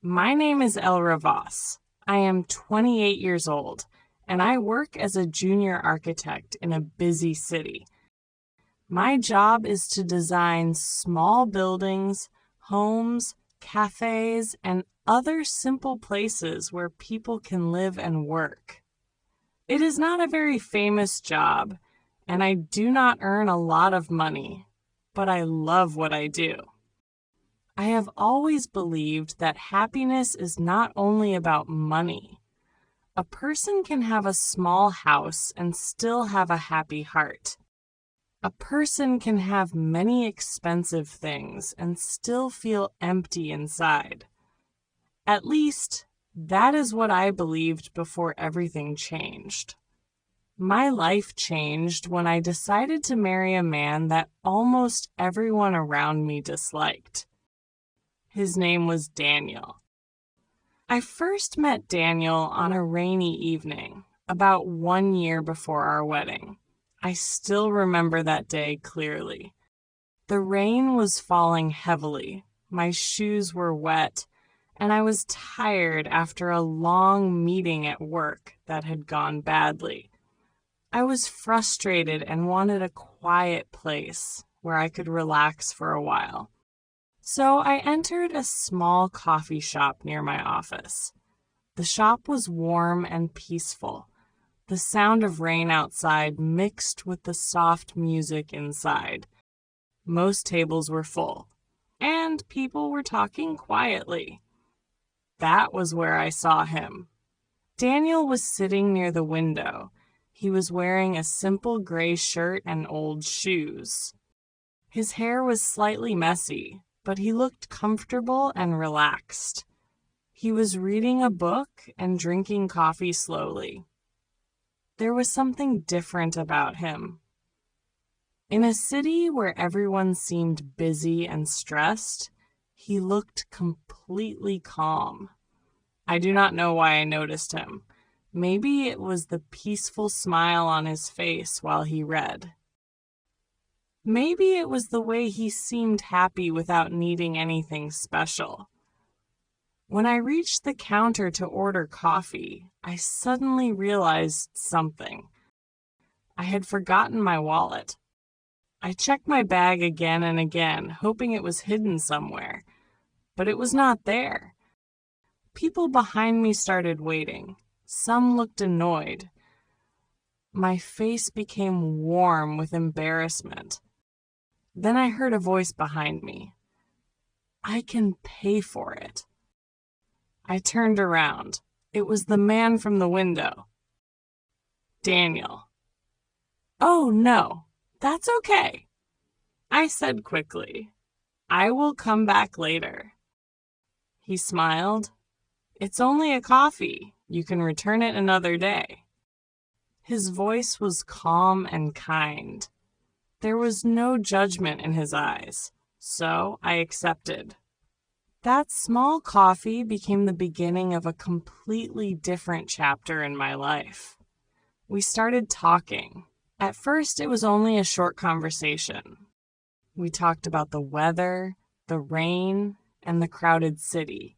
My name is Elra Voss. I am 28 years old, and I work as a junior architect in a busy city. My job is to design small buildings, homes, cafes, and other simple places where people can live and work. It is not a very famous job, and I do not earn a lot of money, but I love what I do. I have always believed that happiness is not only about money. A person can have a small house and still have a happy heart. A person can have many expensive things and still feel empty inside. At least, that is what I believed before everything changed. My life changed when I decided to marry a man that almost everyone around me disliked. His name was Daniel. I first met Daniel on a rainy evening, about 1 year before our wedding. I still remember that day clearly. The rain was falling heavily, my shoes were wet, and I was tired after a long meeting at work that had gone badly. I was frustrated and wanted a quiet place where I could relax for a while. So I entered a small coffee shop near my office. The shop was warm and peaceful. The sound of rain outside mixed with the soft music inside. Most tables were full, and people were talking quietly. That was where I saw him. Daniel was sitting near the window. He was wearing a simple gray shirt and old shoes. His hair was slightly messy, but he looked comfortable and relaxed. He was reading a book and drinking coffee slowly. There was something different about him. In a city where everyone seemed busy and stressed, he looked completely calm. I do not know why I noticed him. Maybe it was the peaceful smile on his face while he read. Maybe it was the way he seemed happy without needing anything special. When I reached the counter to order coffee, I suddenly realized something. I had forgotten my wallet. I checked my bag again and again, hoping it was hidden somewhere, but it was not there. People behind me started waiting. Some looked annoyed. My face became warm with embarrassment. Then I heard a voice behind me. I can pay for it. I turned around. It was the man from the window. Daniel. Oh, no, that's okay. I said quickly, I will come back later. He smiled. It's only a coffee. You can return it another day. His voice was calm and kind. There was no judgment in his eyes, so I accepted. That small coffee became the beginning of a completely different chapter in my life. We started talking. At first, it was only a short conversation. We talked about the weather, the rain, and the crowded city.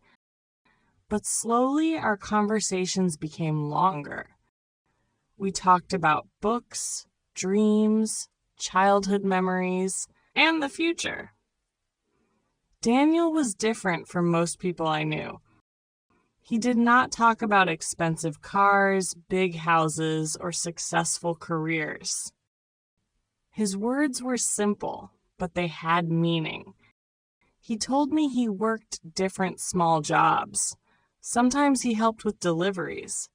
But slowly, our conversations became longer. We talked about books, dreams, childhood memories, and the future. Daniel was different from most people I knew. He did not talk about expensive cars, big houses, or successful careers. His words were simple, but they had meaning. He told me he worked different small jobs. Sometimes he helped with deliveries.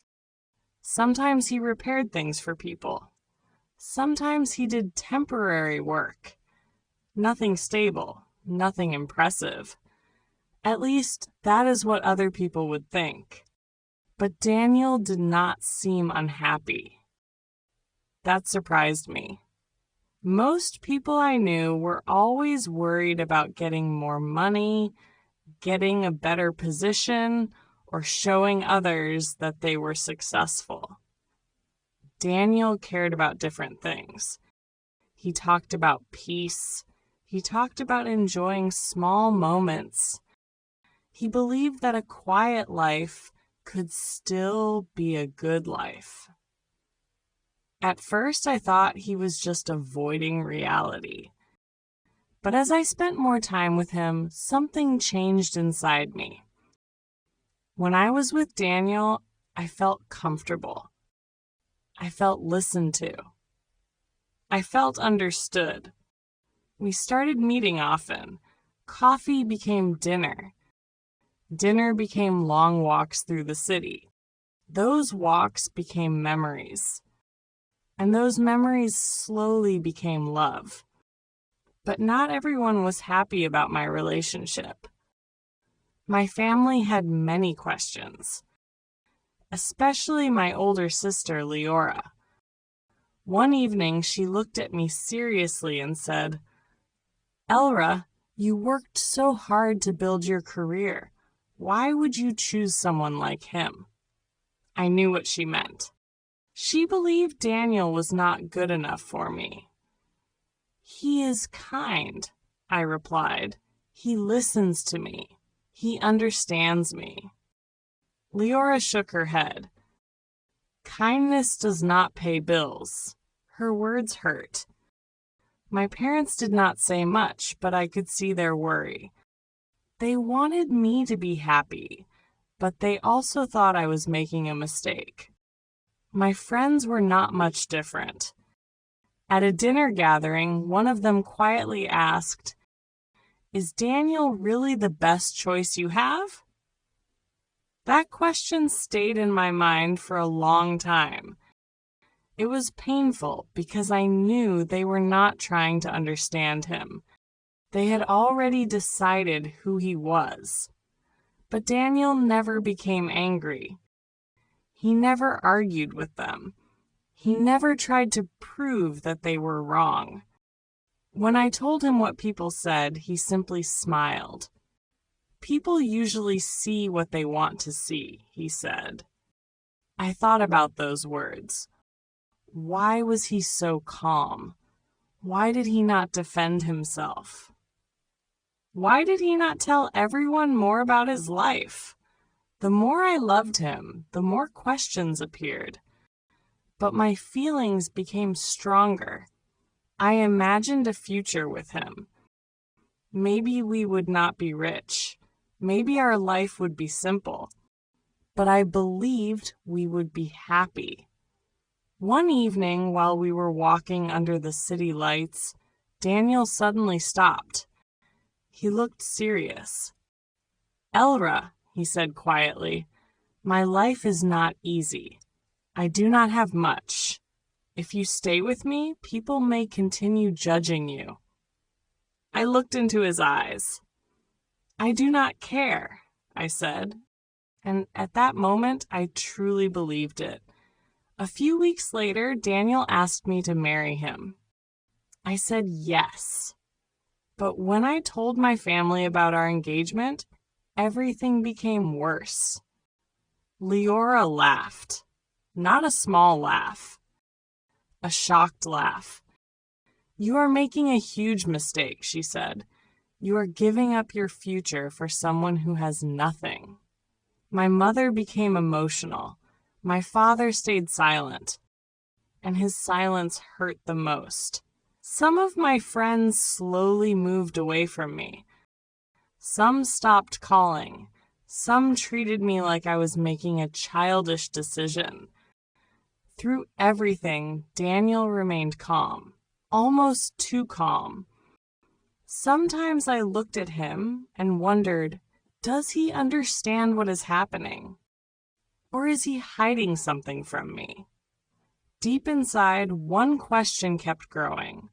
Sometimes he repaired things for people. Sometimes he did temporary work. Nothing stable, nothing impressive. At least, that is what other people would think. But Daniel did not seem unhappy. That surprised me. Most people I knew were always worried about getting more money, getting a better position, or showing others that they were successful. Daniel cared about different things. He talked about peace. He talked about enjoying small moments. He believed that a quiet life could still be a good life. At first, I thought he was just avoiding reality. But as I spent more time with him, something changed inside me. When I was with Daniel, I felt comfortable. I felt listened to. I felt understood. We started meeting often. Coffee became dinner. Dinner became long walks through the city. Those walks became memories. And those memories slowly became love. But not everyone was happy about my relationship. My family had many questions, especially my older sister, Leora. One evening, she looked at me seriously and said, "Elra, you worked so hard to build your career. Why would you choose someone like him?" I knew what she meant. She believed Daniel was not good enough for me. "He is kind," I replied. "He listens to me. He understands me." Leora shook her head. "Kindness does not pay bills." Her words hurt. My parents did not say much, but I could see their worry. They wanted me to be happy, but they also thought I was making a mistake. My friends were not much different. At a dinner gathering, one of them quietly asked, "Is Daniel really the best choice you have?" That question stayed in my mind for a long time. It was painful because I knew they were not trying to understand him. They had already decided who he was. But Daniel never became angry. He never argued with them. He never tried to prove that they were wrong. When I told him what people said, he simply smiled. "People usually see what they want to see," he said. I thought about those words. Why was he so calm? Why did he not defend himself? Why did he not tell everyone more about his life? The more I loved him, the more questions appeared. But my feelings became stronger. I imagined a future with him. Maybe we would not be rich. Maybe our life would be simple. But I believed we would be happy. One evening, while we were walking under the city lights, Daniel suddenly stopped. He looked serious. "Elra," he said quietly, "my life is not easy. I do not have much. If you stay with me, people may continue judging you." I looked into his eyes. "I do not care," I said. And at that moment, I truly believed it. A few weeks later, Daniel asked me to marry him. I said yes. But when I told my family about our engagement, everything became worse. Leora laughed. Not a small laugh. A shocked laugh. "You are making a huge mistake," she said. "You are giving up your future for someone who has nothing." My mother became emotional. My father stayed silent, and his silence hurt the most. Some of my friends slowly moved away from me. Some stopped calling. Some treated me like I was making a childish decision. Through everything, Daniel remained calm, almost too calm. Sometimes I looked at him and wondered, does he understand what is happening? Or is he hiding something from me? Deep inside, one question kept growing.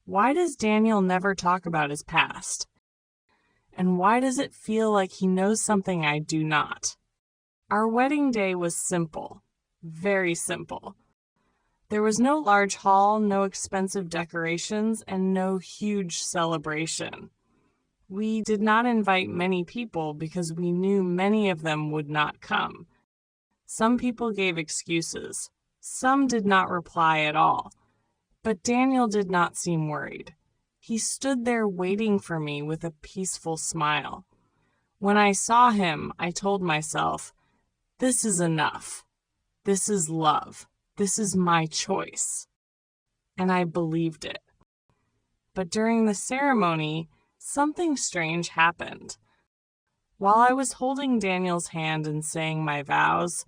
Why does Daniel never talk about his past? And why does it feel like he knows something I do not? Our wedding day was simple, very simple. There was no large hall, no expensive decorations, and no huge celebration. We did not invite many people because we knew many of them would not come. Some people gave excuses. Some did not reply at all. But Daniel did not seem worried. He stood there waiting for me with a peaceful smile. When I saw him, I told myself, this is enough. This is love. This is my choice. And I believed it. But during the ceremony, something strange happened. While I was holding Daniel's hand and saying my vows,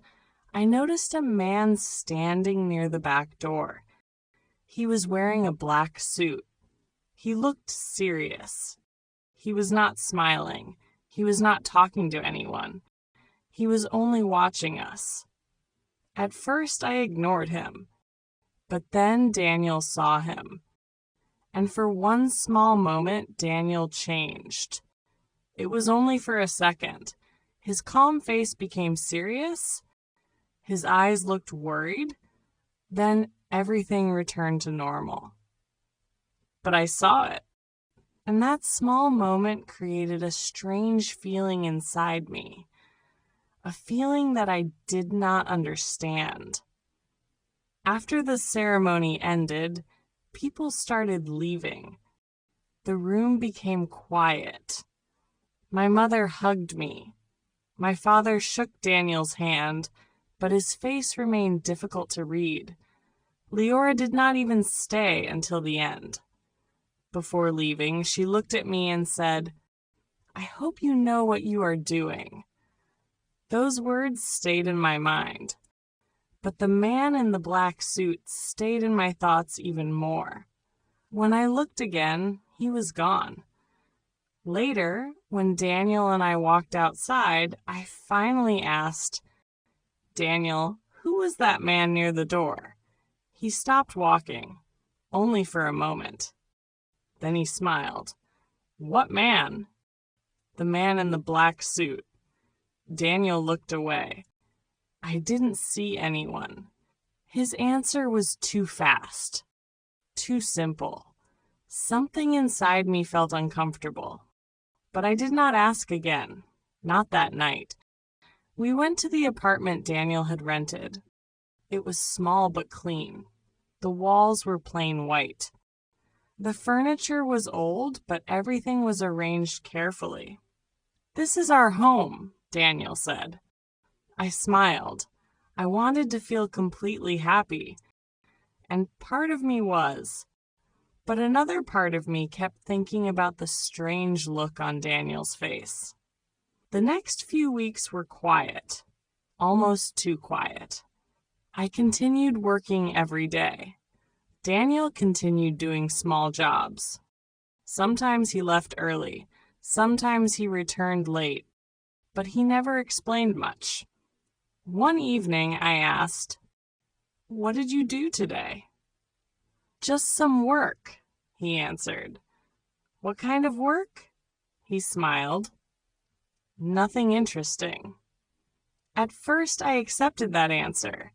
I noticed a man standing near the back door. He was wearing a black suit. He looked serious. He was not smiling. He was not talking to anyone. He was only watching us. At first, I ignored him. But then Daniel saw him. And for one small moment, Daniel changed. It was only for a second. His calm face became serious. His eyes looked worried. Then everything returned to normal. But I saw it. And that small moment created a strange feeling inside me. A feeling that I did not understand. After the ceremony ended, people started leaving. The room became quiet. My mother hugged me. My father shook Daniel's hand, but his face remained difficult to read. Leora did not even stay until the end. Before leaving, she looked at me and said, "I hope you know what you are doing." Those words stayed in my mind. But the man in the black suit stayed in my thoughts even more. When I looked again, he was gone. Later, when Daniel and I walked outside, I finally asked, "Daniel, who was that man near the door?" He stopped walking, only for a moment. Then he smiled. "What man?" "The man in the black suit." Daniel looked away. I didn't see anyone. His answer was too fast, too simple. Something inside me felt uncomfortable. But I did not ask again, not that night. We went to the apartment Daniel had rented. It was small but clean. The walls were plain white. The furniture was old, but everything was arranged carefully. "This is our home," Daniel said. I smiled. I wanted to feel completely happy. And part of me was. But another part of me kept thinking about the strange look on Daniel's face. The next few weeks were quiet, almost too quiet. I continued working every day. Daniel continued doing small jobs. Sometimes he left early, sometimes he returned late, but he never explained much. One evening I asked, "What did you do today?" "Just some work," he answered. "What kind of work?" He smiled. "Nothing interesting." At first I accepted that answer.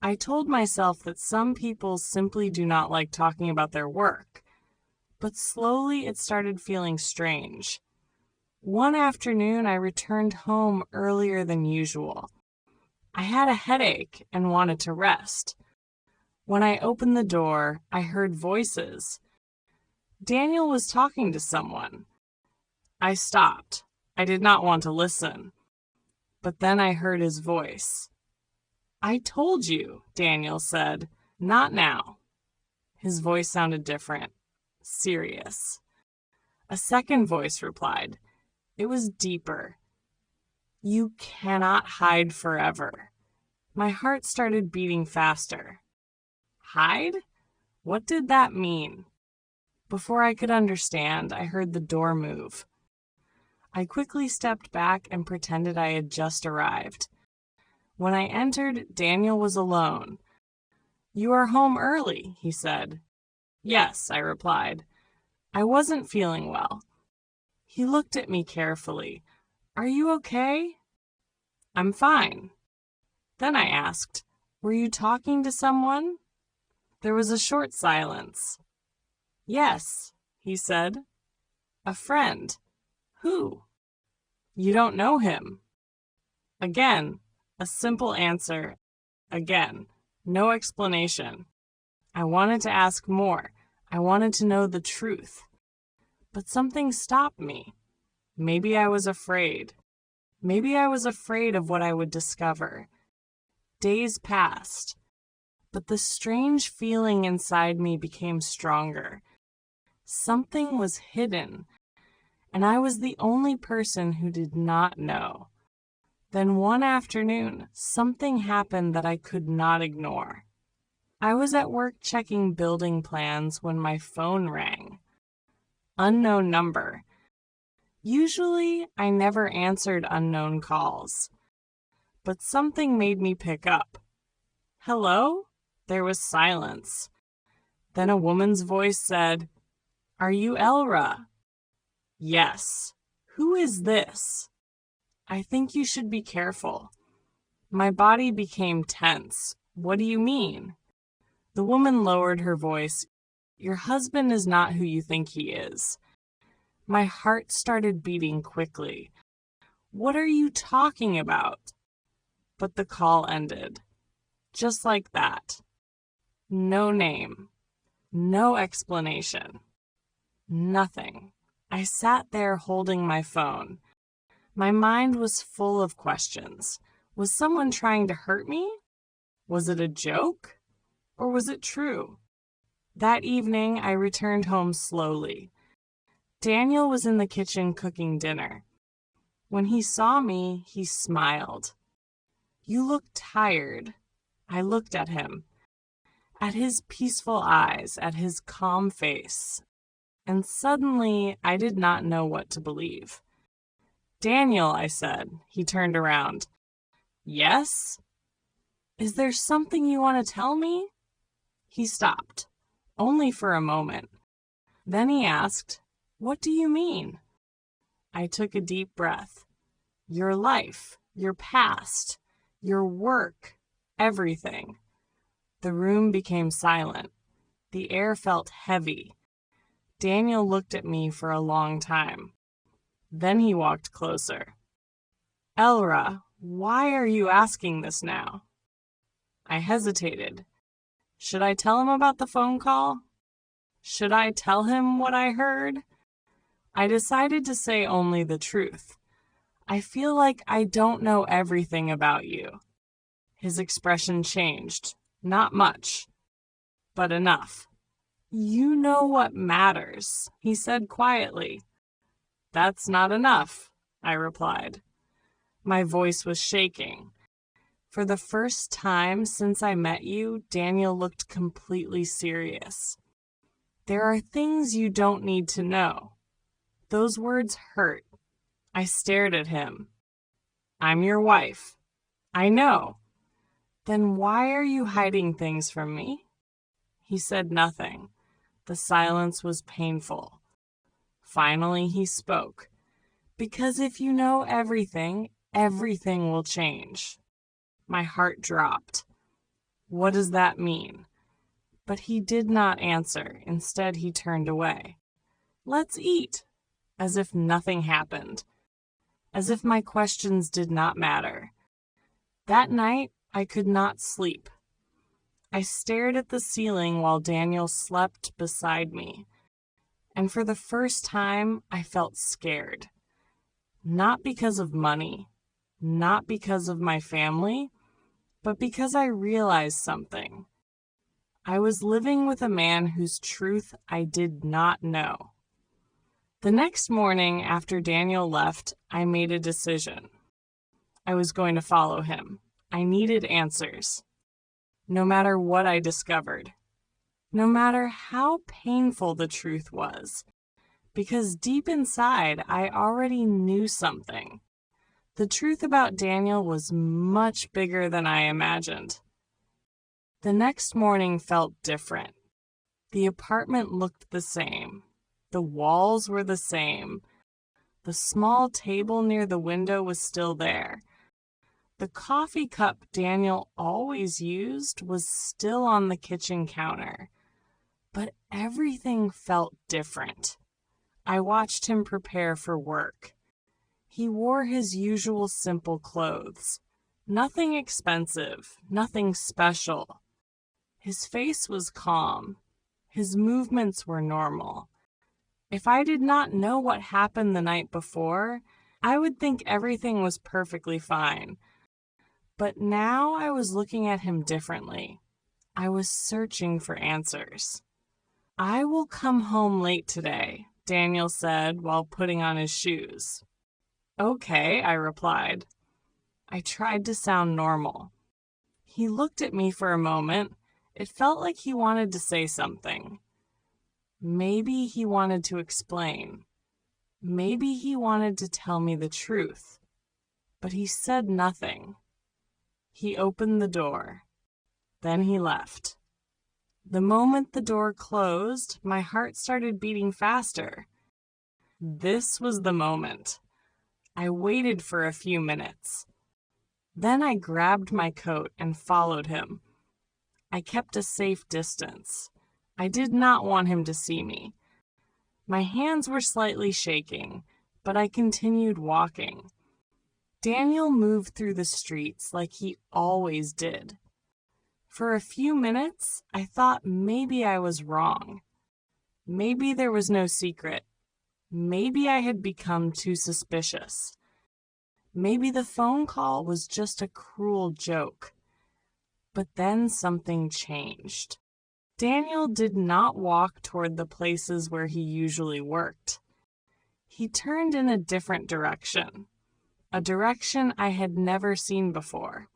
I told myself that some people simply do not like talking about their work. But slowly it started feeling strange. One afternoon I returned home earlier than usual. I had a headache and wanted to rest. When I opened the door, I heard voices. Daniel was talking to someone. I stopped. I did not want to listen. But then I heard his voice. "I told you," Daniel said. "Not now." His voice sounded different, serious. A second voice replied. It was deeper. "You cannot hide forever." My heart started beating faster. Hide? What did that mean? Before I could understand, I heard the door move. I quickly stepped back and pretended I had just arrived. When I entered, Daniel was alone. "You are home early," he said. "Yes," I replied. I wasn't feeling well. He looked at me carefully. "Are you okay?" "I'm fine." Then I asked, "Were you talking to someone?" There was a short silence. "Yes," he said. "A friend." "Who?" "You don't know him." Again, a simple answer. Again, no explanation. I wanted to ask more. I wanted to know the truth. But something stopped me. Maybe I was afraid. Maybe I was afraid of what I would discover. Days passed, but the strange feeling inside me became stronger. Something was hidden, and I was the only person who did not know. Then one afternoon, something happened that I could not ignore. I was at work checking building plans when my phone rang. Unknown number. Usually, I never answered unknown calls, but something made me pick up. Hello? There was silence. Then a woman's voice said, "Are you Elra?" Yes. Who is this? I think you should be careful. My body became tense. What do you mean? The woman lowered her voice. Your husband is not who you think he is. My heart started beating quickly. What are you talking about? But the call ended. Just like that. No name. No explanation. Nothing. I sat there holding my phone. My mind was full of questions. Was someone trying to hurt me? Was it a joke? Or was it true? That evening, I returned home slowly. Daniel was in the kitchen cooking dinner. When he saw me, he smiled. You look tired. I looked at him, at his peaceful eyes, at his calm face, and suddenly I did not know what to believe. Daniel, I said. He turned around. Yes? Is there something you want to tell me? He stopped, only for a moment. Then he asked, What do you mean? I took a deep breath. Your life, your past, your work, everything. The room became silent. The air felt heavy. Daniel looked at me for a long time. Then he walked closer. Elra, why are you asking this now? I hesitated. Should I tell him about the phone call? Should I tell him what I heard? I decided to say only the truth. I feel like I don't know everything about you. His expression changed. Not much, but enough. You know what matters, he said quietly. That's not enough, I replied. My voice was shaking. For the first time since I met you, Daniel looked completely serious. There are things you don't need to know. Those words hurt. I stared at him. I'm your wife. I know. Then why are you hiding things from me? He said nothing. The silence was painful. Finally, he spoke. Because if you know everything, everything will change. My heart dropped. What does that mean? But he did not answer. Instead, he turned away. Let's eat. As if nothing happened. As if my questions did not matter. That night, I could not sleep. I stared at the ceiling while Daniel slept beside me. And for the first time, I felt scared. Not because of money, not because of my family, but because I realized something. I was living with a man whose truth I did not know. The next morning, after Daniel left, I made a decision. I was going to follow him. I needed answers. No matter what I discovered. No matter how painful the truth was. Because deep inside, I already knew something. The truth about Daniel was much bigger than I imagined. The next morning felt different. The apartment looked the same. The walls were the same. The small table near the window was still there. The coffee cup Daniel always used was still on the kitchen counter. But everything felt different. I watched him prepare for work. He wore his usual simple clothes. Nothing expensive, nothing special. His face was calm. His movements were normal. If I did not know what happened the night before, I would think everything was perfectly fine. But now I was looking at him differently. I was searching for answers. "I will come home late today," Daniel said while putting on his shoes. "Okay," I replied. I tried to sound normal. He looked at me for a moment. It felt like he wanted to say something. Maybe he wanted to explain. Maybe he wanted to tell me the truth. But he said nothing. He opened the door. Then he left. The moment the door closed, my heart started beating faster. This was the moment. I waited for a few minutes. Then I grabbed my coat and followed him. I kept a safe distance. I did not want him to see me. My hands were slightly shaking, but I continued walking. Daniel moved through the streets like he always did. For a few minutes, I thought maybe I was wrong. Maybe there was no secret. Maybe I had become too suspicious. Maybe the phone call was just a cruel joke. But then something changed. Daniel did not walk toward the places where he usually worked. He turned in a different direction, a direction I had never seen before.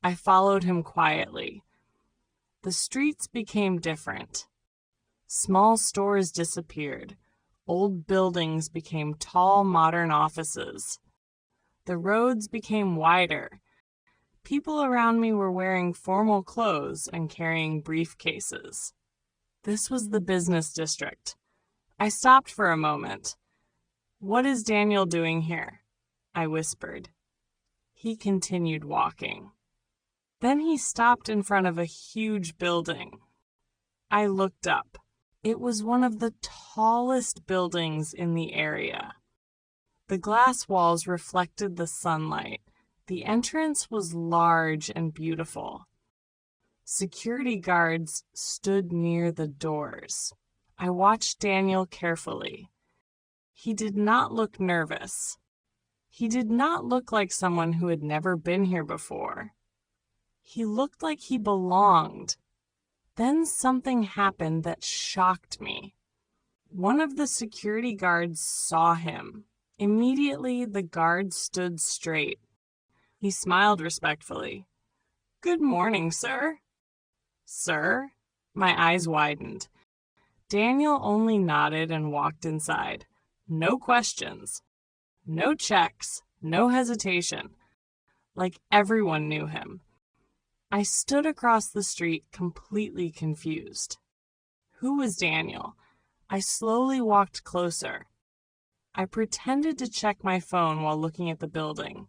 I followed him quietly. The streets became different. Small stores disappeared. Old buildings became tall, modern offices. The roads became wider. People around me were wearing formal clothes and carrying briefcases. This was the business district. I stopped for a moment. "What is Daniel doing here?" I whispered. He continued walking. Then he stopped in front of a huge building. I looked up. It was one of the tallest buildings in the area. The glass walls reflected the sunlight. The entrance was large and beautiful. Security guards stood near the doors. I watched Daniel carefully. He did not look nervous. He did not look like someone who had never been here before. He looked like he belonged. Then something happened that shocked me. One of the security guards saw him. Immediately, the guard stood straight. He smiled respectfully. "Good morning, sir." "Sir?" My eyes widened. Daniel only nodded and walked inside. No questions. No checks. No hesitation. Like everyone knew him. I stood across the street completely confused. Who was Daniel? I slowly walked closer. I pretended to check my phone while looking at the building.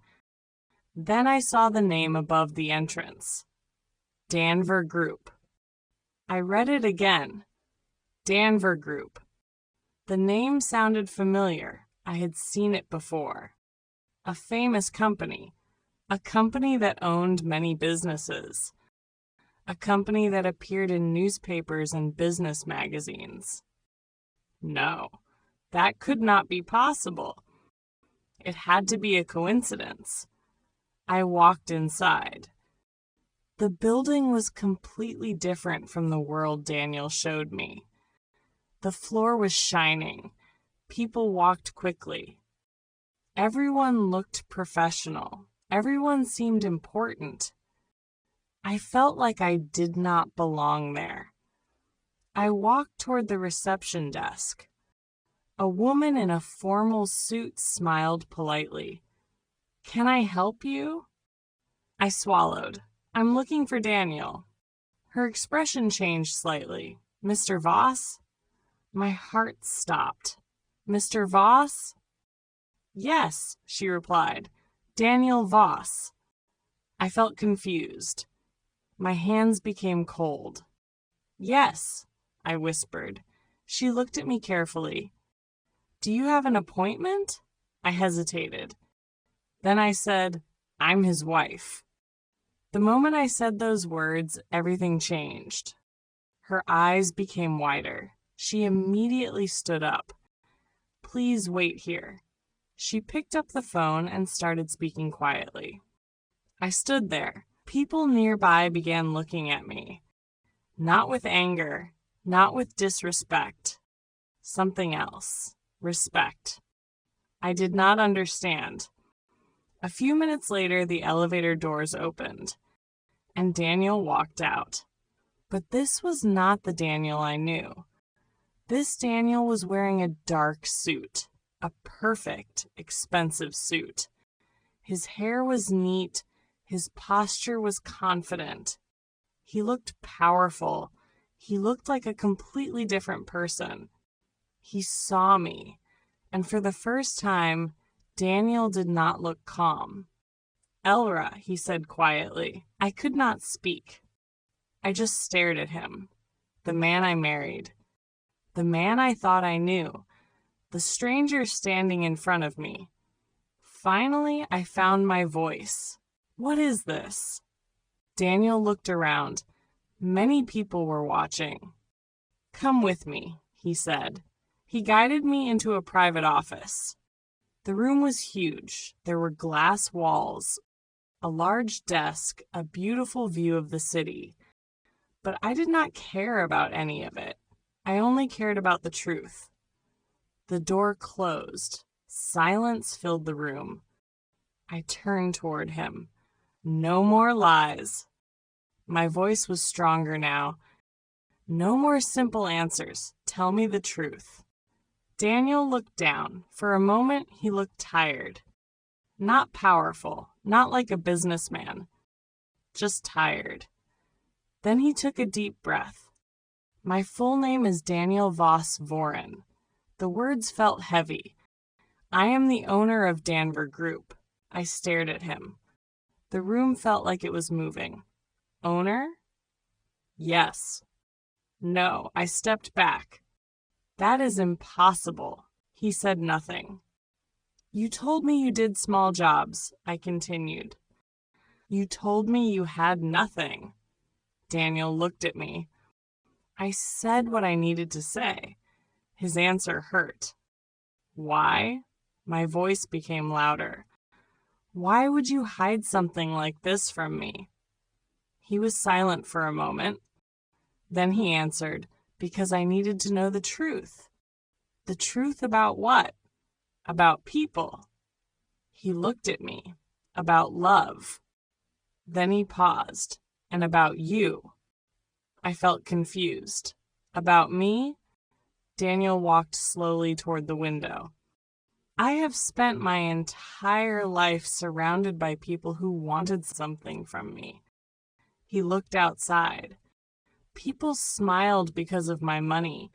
Then I saw the name above the entrance. Danver Group. I read it again. Danver Group. The name sounded familiar. I had seen it before. A famous company. A company that owned many businesses. A company that appeared in newspapers and business magazines. No, that could not be possible. It had to be a coincidence. I walked inside. The building was completely different from the world Daniel showed me. The floor was shining. People walked quickly. Everyone looked professional. Everyone seemed important. I felt like I did not belong there. I walked toward the reception desk. A woman in a formal suit smiled politely. "Can I help you?" I swallowed. "I'm looking for Daniel." Her expression changed slightly. "Mr. Voss?" My heart stopped. "Mr. Voss?" "Yes," she replied. "Daniel Voss." I felt confused. My hands became cold. "Yes," I whispered. She looked at me carefully. "Do you have an appointment?" I hesitated. Then I said, "I'm his wife." The moment I said those words, everything changed. Her eyes became wider. She immediately stood up. Please wait here." She picked up the phone and started speaking quietly. I stood there. People nearby began looking at me. Not with anger, not with disrespect. Something else. Respect. I did not understand. A few minutes later, the elevator doors opened, and Daniel walked out. But this was not the Daniel I knew. This Daniel was wearing a dark suit, a perfect, expensive suit. His hair was neat, his posture was confident. He looked powerful. He looked like a completely different person. He saw me, and for the first time, Daniel did not look calm. "Elra," he said quietly. I could not speak. I just stared at him. The man I married. The man I thought I knew. The stranger standing in front of me. Finally, I found my voice. "What is this?" Daniel looked around. Many people were watching. "Come with me," he said. He guided me into a private office. The room was huge. There were glass walls, a large desk, a beautiful view of the city. But I did not care about any of it. I only cared about the truth. The door closed. Silence filled the room. I turned toward him. "No more lies." My voice was stronger now. "No more simple answers. Tell me the truth." Daniel looked down. For a moment, he looked tired. Not powerful, not like a businessman. Just tired. Then he took a deep breath. "My full name is Daniel Voss Voren." The words felt heavy. "I am the owner of Danver Group." I stared at him. The room felt like it was moving. "Owner?" "Yes." "No." I stepped back. "That is impossible." He said nothing. "You told me you did small jobs," I continued. "You told me you had nothing." Daniel looked at me. I said what I needed to say. His answer hurt. "Why?" My voice became louder. "Why would you hide something like this from me?" He was silent for a moment. Then he answered, "Because I needed to know the truth." "The truth about what?" "About people." He looked at me. "About love." Then he paused. "And about you." I felt confused. "About me?" Daniel walked slowly toward the window. "I have spent my entire life surrounded by people who wanted something from me." He looked outside. People smiled because of my money.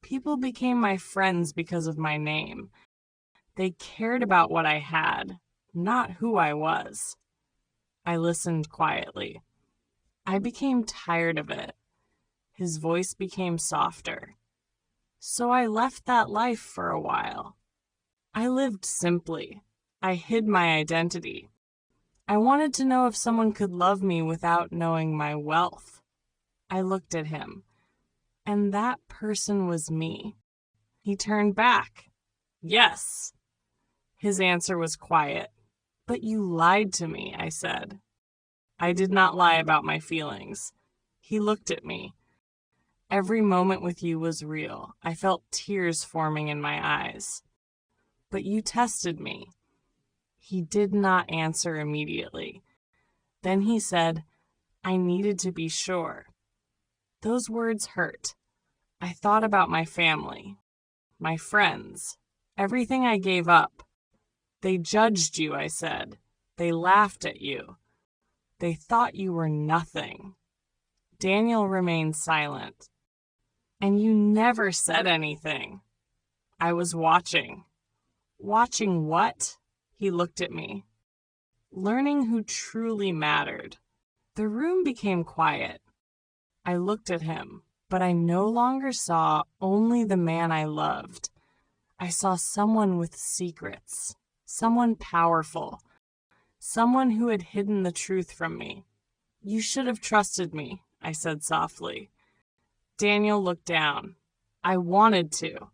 People became my friends because of my name. They cared about what I had, not who I was. I listened quietly. I became tired of it. His voice became softer. So I left that life for a while. I lived simply. I hid my identity. I wanted to know if someone could love me without knowing my wealth. I looked at him, and that person was me. He turned back. "Yes." His answer was quiet. "But you lied to me," I said. "I did not lie about my feelings." He looked at me. "Every moment with you was real." I felt tears forming in my eyes. "But you tested me." He did not answer immediately. Then he said, "I needed to be sure." Those words hurt. I thought about my family, my friends, everything I gave up. "They judged you," I said. "They laughed at you. They thought you were nothing." Daniel remained silent. "And you never said anything." I was watching. "Watching what?" He looked at me. "Learning who truly mattered." The room became quiet. I looked at him, but I no longer saw only the man I loved. I saw someone with secrets, someone powerful, someone who had hidden the truth from me. "You should have trusted me," I said softly. Daniel looked down. "I wanted to."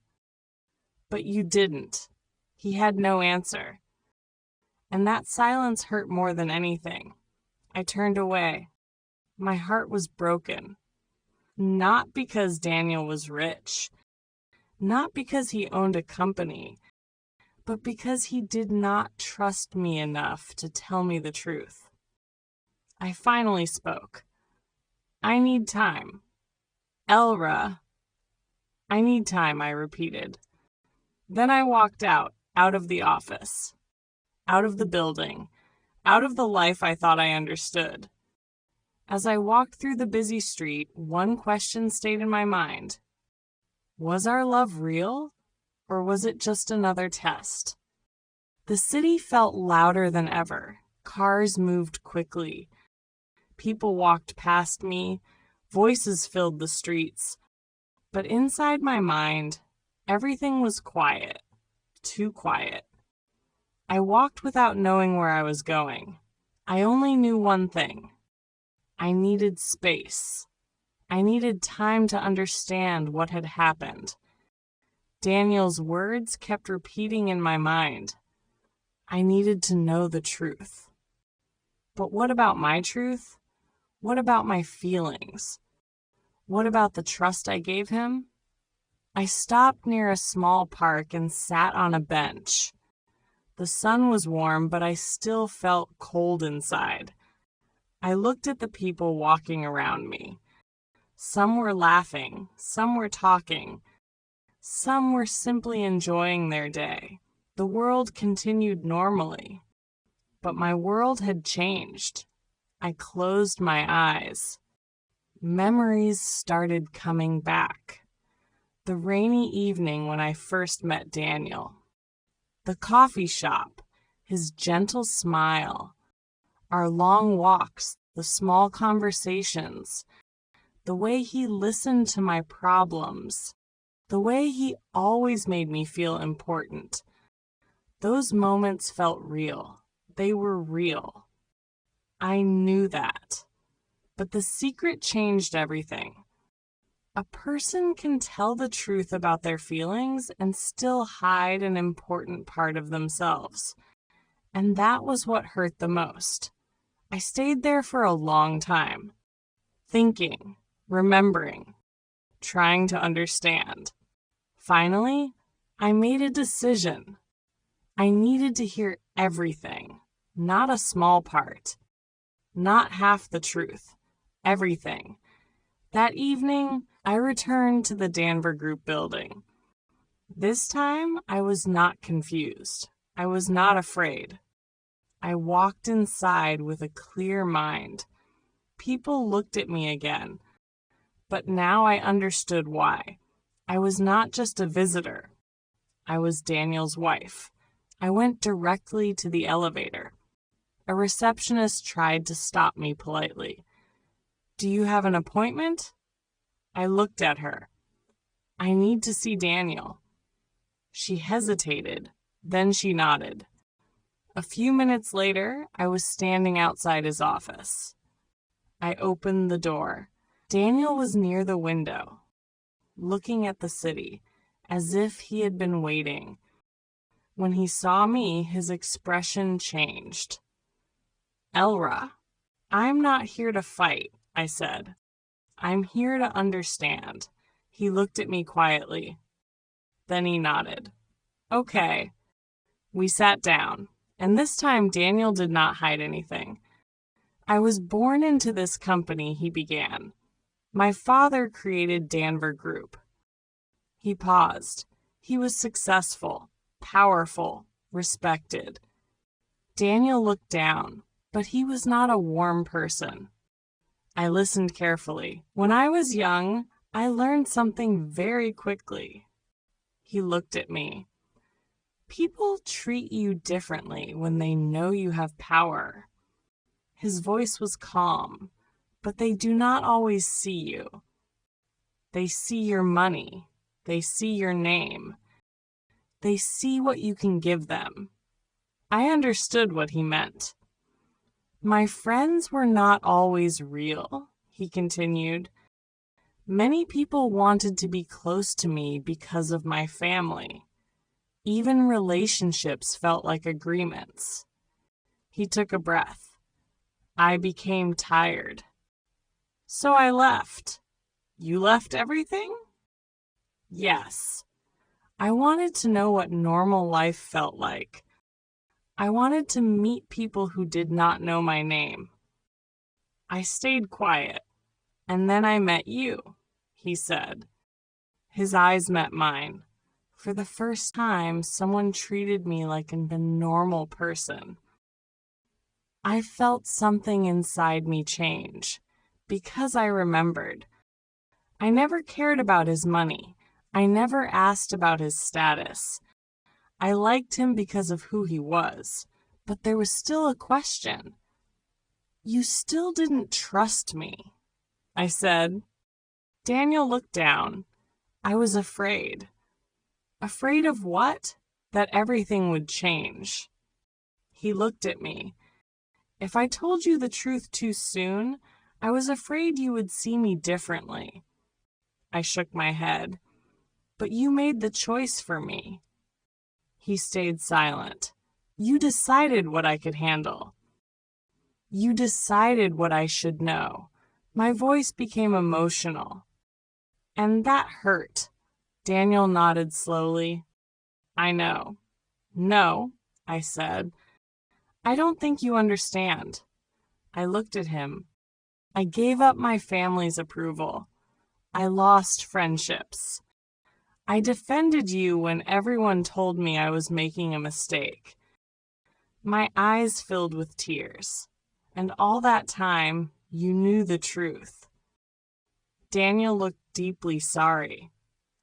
But you didn't. He had no answer. And that silence hurt more than anything. I turned away. My heart was broken. Not because Daniel was rich, not because he owned a company, but because he did not trust me enough to tell me the truth. I finally spoke. I need time. Elra. I need time, I repeated. Then I walked out of the office, out of the building, out of the life I thought I understood. As I walked through the busy street, one question stayed in my mind. Was our love real, or was it just another test? The city felt louder than ever. Cars moved quickly. People walked past me. Voices filled the streets. But inside my mind, everything was quiet. Too quiet. I walked without knowing where I was going. I only knew one thing. I needed space. I needed time to understand what had happened. Daniel's words kept repeating in my mind. I needed to know the truth. But what about my truth? What about my feelings? What about the trust I gave him? I stopped near a small park and sat on a bench. The sun was warm, but I still felt cold inside. I looked at the people walking around me. Some were laughing, some were talking, some were simply enjoying their day. The world continued normally, but my world had changed. I closed my eyes. Memories started coming back. The rainy evening when I first met Daniel. The coffee shop, his gentle smile, our long walks, the small conversations, the way he listened to my problems, the way he always made me feel important. Those moments felt real. They were real. I knew that. But the secret changed everything. A person can tell the truth about their feelings and still hide an important part of themselves. And that was what hurt the most. I stayed there for a long time, thinking, remembering, trying to understand. Finally, I made a decision. I needed to hear everything, not a small part, not half the truth, everything. That evening, I returned to the Danver Group building. This time, I was not confused. I was not afraid. I walked inside with a clear mind. People looked at me again, but now I understood why. I was not just a visitor. I was Daniel's wife. I went directly to the elevator. A receptionist tried to stop me politely. "Do you have an appointment?" I looked at her. "I need to see Daniel." She hesitated, then she nodded. A few minutes later, I was standing outside his office. I opened the door. Daniel was near the window, looking at the city, as if he had been waiting. When he saw me, his expression changed. "Elra, I'm not here to fight," I said. "I'm here to understand." He looked at me quietly. Then he nodded. "Okay." We sat down, and this time Daniel did not hide anything. "I was born into this company," he began. "My father created Danver Group." He paused. He was successful, powerful, respected. Daniel looked down, but he was not a warm person. I listened carefully. "When I was young, I learned something very quickly." He looked at me. "People treat you differently when they know you have power." His voice was calm, but they do not always see you. They see your money. They see your name. They see what you can give them. I understood what he meant. "My friends were not always real," he continued. "Many people wanted to be close to me because of my family. Even relationships felt like agreements. He took a breath. I became tired. So I left. You left everything? Yes. I wanted to know what normal life felt like. I wanted to meet people who did not know my name. I stayed quiet, and then I met you, he said. His eyes met mine. For the first time, someone treated me like a normal person. I felt something inside me change, because I remembered. I never cared about his money. I never asked about his status. I liked him because of who he was, but there was still a question. You still didn't trust me, I said. Daniel looked down. I was afraid. Afraid of what? That everything would change. He looked at me. If I told you the truth too soon, I was afraid you would see me differently. I shook my head. But you made the choice for me. He stayed silent. You decided what I could handle. You decided what I should know. My voice became emotional. And that hurt. Daniel nodded slowly. I know. No, I said. I don't think you understand. I looked at him. I gave up my family's approval. I lost friendships. I defended you when everyone told me I was making a mistake. My eyes filled with tears, and all that time, you knew the truth. Daniel looked deeply sorry.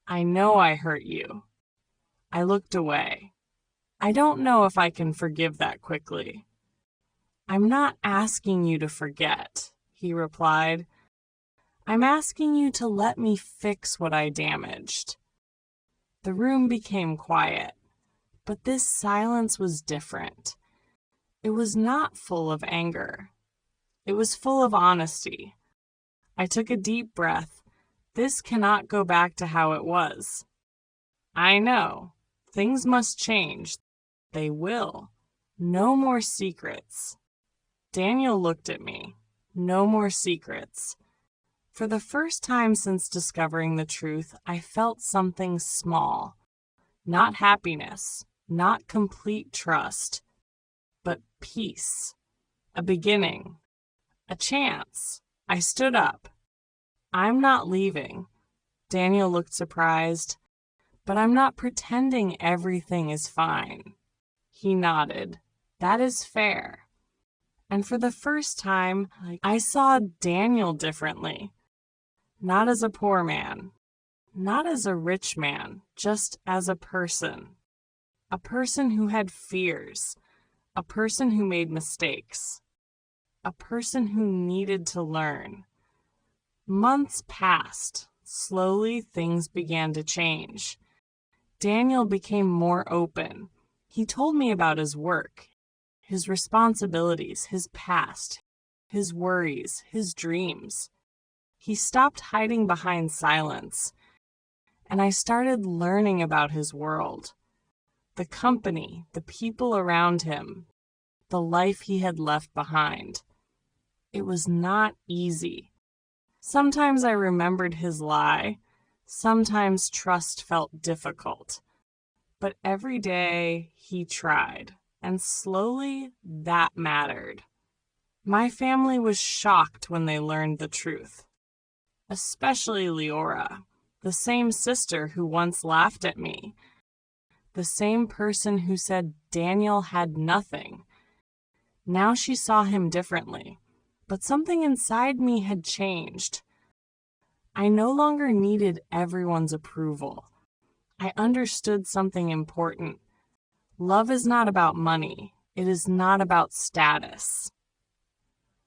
I know I hurt you. I looked away. I don't know if I can forgive that quickly. I'm not asking you to forget, he replied. I'm asking you to let me fix what I damaged. The room became quiet, but this silence was different. It was not full of anger. It was full of honesty. I took a deep breath. This cannot go back to how it was. I know. Things must change. They will. No more secrets. Daniel looked at me. No more secrets. For the first time since discovering the truth, I felt something small. Not happiness, not complete trust, but peace. A beginning. A chance. I stood up. I'm not leaving. Daniel looked surprised. But I'm not pretending everything is fine. He nodded. That is fair. And for the first time, I saw Daniel differently. Not as a poor man. Not as a rich man. Just as a person. A person who had fears. A person who made mistakes. A person who needed to learn. Months passed. Slowly, things began to change. Daniel became more open. He told me about his work, his responsibilities, his past, his worries, his dreams. He stopped hiding behind silence, and I started learning about his world, the company, the people around him, the life he had left behind. It was not easy. Sometimes I remembered his lie. Sometimes trust felt difficult. But every day he tried, and slowly that mattered. My family was shocked when they learned the truth. Especially Leora, the same sister who once laughed at me. The same person who said Daniel had nothing. Now she saw him differently, but something inside me had changed. I no longer needed everyone's approval. I understood something important. Love is not about money. It is not about status.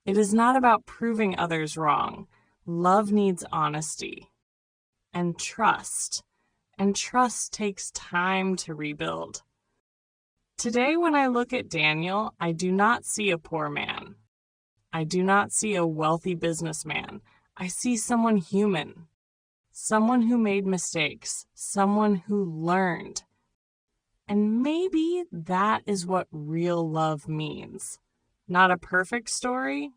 It is not about proving others wrong. Love needs honesty and trust. And trust takes time to rebuild. Today, when I look at Daniel, I do not see a poor man. I do not see a wealthy businessman. I see someone human, someone who made mistakes, someone who learned. And maybe that is what real love means. Not a perfect story,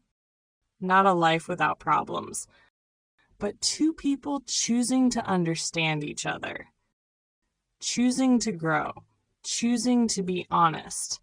not a life without problems, but two people choosing to understand each other, choosing to grow, choosing to be honest,